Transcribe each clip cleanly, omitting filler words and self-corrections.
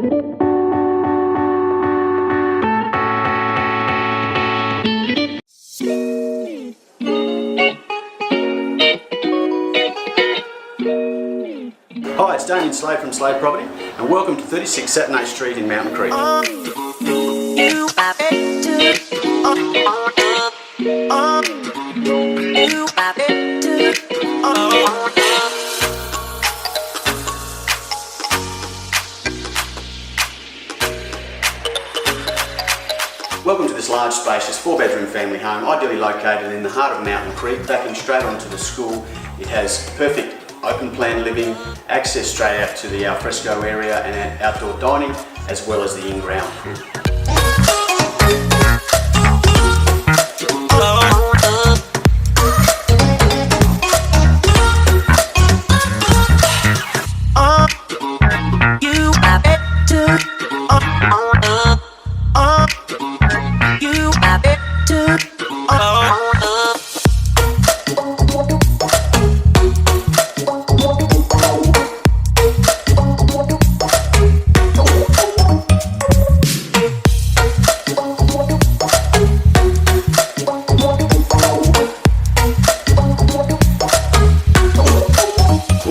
Hi, it's Slade from Slade Property, and welcome to 36 Satinay Street in Mountain Creek. Welcome to this large, spacious 4-bedroom family home, ideally located in the heart of Mountain Creek, backing straight onto the school. It has perfect open plan living, access straight out to the alfresco area and outdoor dining, as well as the in-ground pool.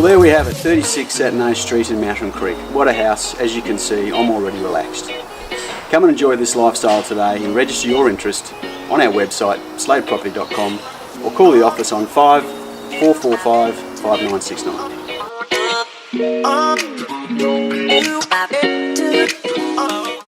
Well, there we have it, 36 Satinay Street in Mountain Creek. What a house. As you can see, I'm already relaxed. Come and enjoy this lifestyle today and register your interest on our website, sladeproperty.com, or call the office on 5445 5969.